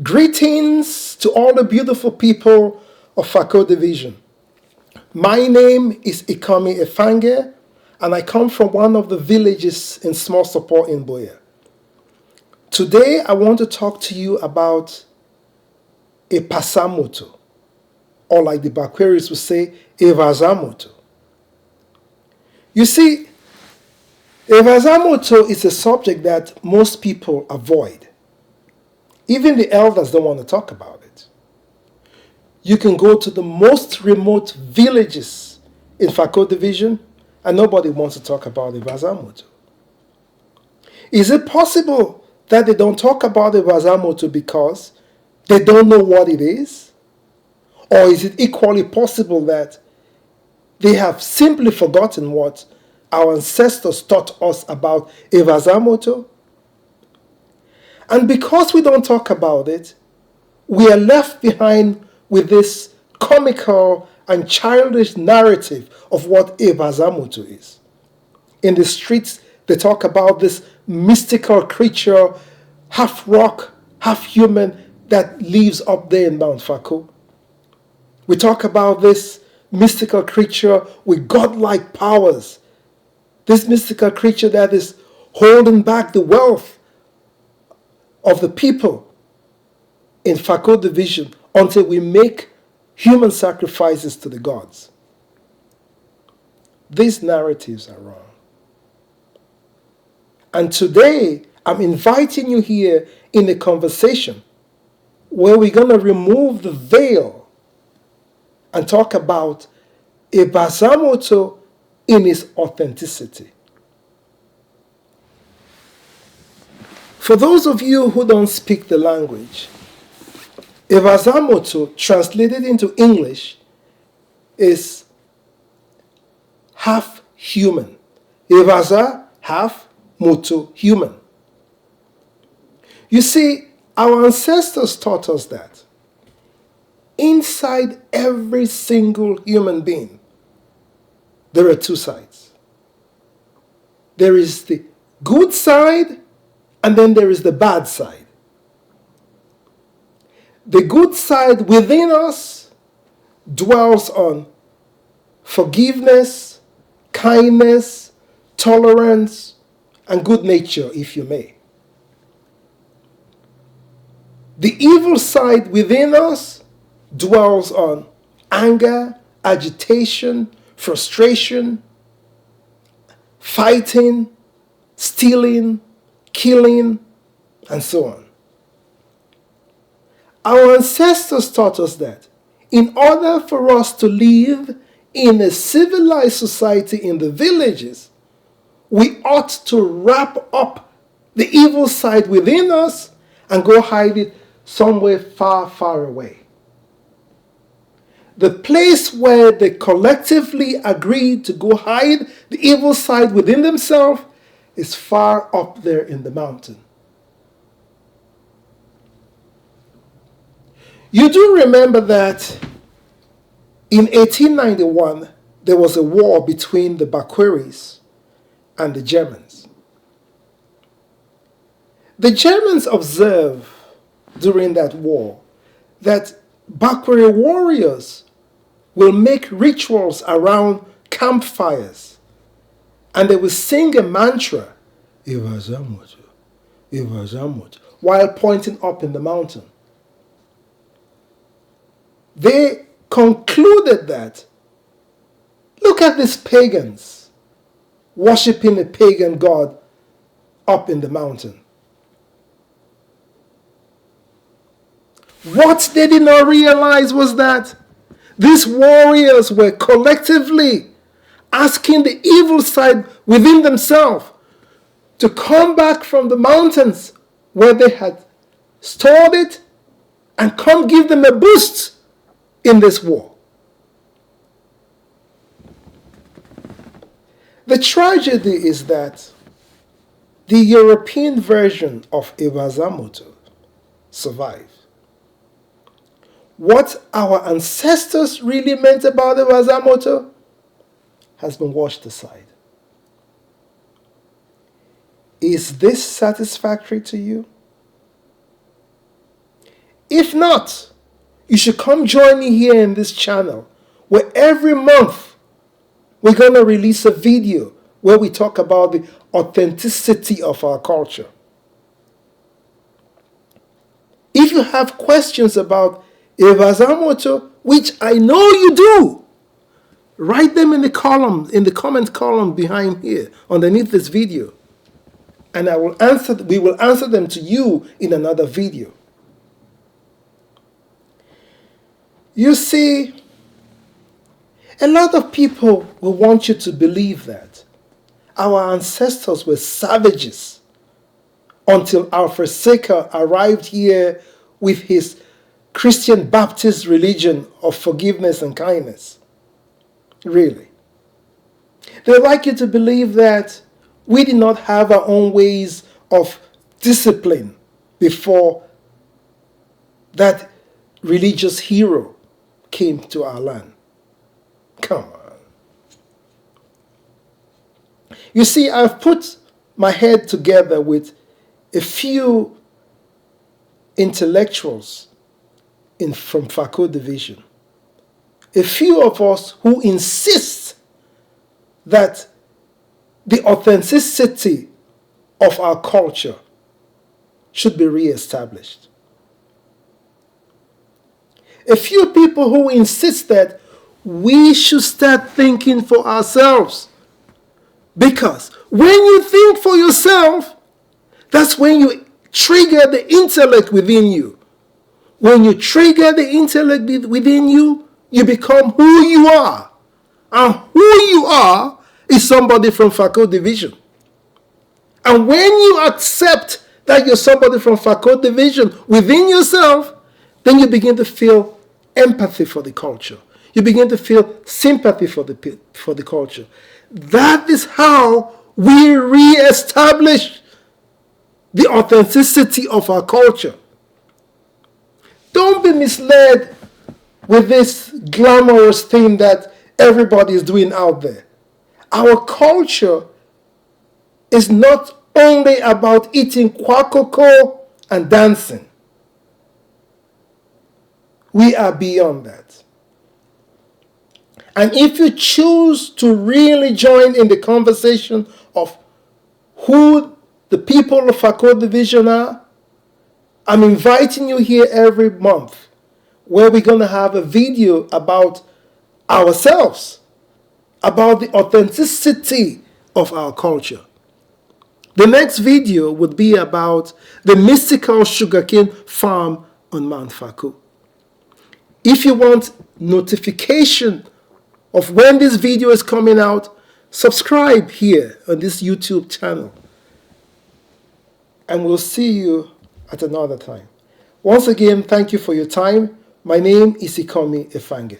Greetings to all the beautiful people of Fako Division. My name is Ikami Efange, and I come from one of the villages in Small Support in Boya. Today, I want to talk to you about EPASA MOTO, or like the Bakweris would say, EPASA MOTO. You see, EPASA MOTO is a subject that most people avoid. Even the elders don't want to talk about it. You can go to the most remote villages in Fako Division and nobody wants to talk about EPASA MOTO. Is it possible that they don't talk about EPASA MOTO because they don't know what it is? Or is it equally possible that they have simply forgotten what our ancestors taught us about EPASA MOTO? And because we don't talk about it, we are left behind with this comical and childish narrative of what EPASA MOTO is. In the streets, they talk about this mystical creature, half rock, half human, that lives up there in Mount Fako. We talk about this mystical creature with godlike powers. This mystical creature that is holding back the wealth of the people in Fako Division until we make human sacrifices to the gods. These narratives are wrong. And today, I'm inviting you here in a conversation where we're going to remove the veil and talk about EPASA MOTO in its authenticity. For those of you who don't speak the language, EPASA MOTO, translated into English, is half human. EPASA, half, moto, human. You see, our ancestors taught us that inside every single human being, there are two sides. There is the good side, and then there is the bad side. The good side within us dwells on forgiveness, kindness, tolerance, and good nature, if you may. The evil side within us dwells on anger, agitation, frustration, fighting, stealing, killing, and so on. Our ancestors taught us that in order for us to live in a civilized society in the villages, we ought to wrap up the evil side within us and go hide it somewhere far, far away. The place where they collectively agreed to go hide the evil side within themselves is far up there in the mountain. You do remember that in 1891, there was a war between the Bakweris and the Germans. The Germans observed during that war that Bakweri warriors will make rituals around campfires, and they will sing a mantra, EPASA MOTO, EPASA MOTO, while pointing up in the mountain. They concluded that, look at these pagans worshipping a pagan god up in the mountain. What they did not realize was that these warriors were collectively asking the evil side within themselves to come back from the mountains where they had stored it and come give them a boost in this war. The tragedy is that the European version of EPASA MOTO survived. What our ancestors really meant about EPASA MOTO has been washed aside. Is this satisfactory to you? If not, you should come join me here in this channel, where every month we're going to release a video where we talk about the authenticity of our culture. If you have questions about EPASA MOTO, which I know you do, write them in the comment column behind here, underneath this video. And we will answer them to you in another video. You see, a lot of people will want you to believe that our ancestors were savages until Alfred Secker arrived here with his Christian Baptist religion of forgiveness and kindness. Really. They'd like you to believe that we did not have our own ways of discipline before that religious hero came to our land. Come on. You see, I've put my head together with a few intellectuals from Fako division. A few of us who insist that the authenticity of our culture should be re-established. A few people who insist that we should start thinking for ourselves. Because when you think for yourself, that's when you trigger the intellect within you. When you trigger the intellect within you, you become who you are. And who you are is somebody from Fako division. And when you accept that you're somebody from Fako division within yourself, then you begin to feel empathy for the culture. You begin to feel sympathy for the culture. That is how we re-establish the authenticity of our culture. Don't be misled with this glamorous thing that everybody is doing out there. Our culture is not only about eating kwakoko and dancing. We are beyond that. And if you choose to really join in the conversation of who the people of Fako division are, I'm inviting you here every month where we're going to have a video about ourselves, about the authenticity of our culture. The next video would be about the mystical sugarcane farm on Mount Fako. If you want notification of when this video is coming out, subscribe here on this YouTube channel. And we'll see you at another time. Once again, thank you for your time. My name is Ikomi Efange.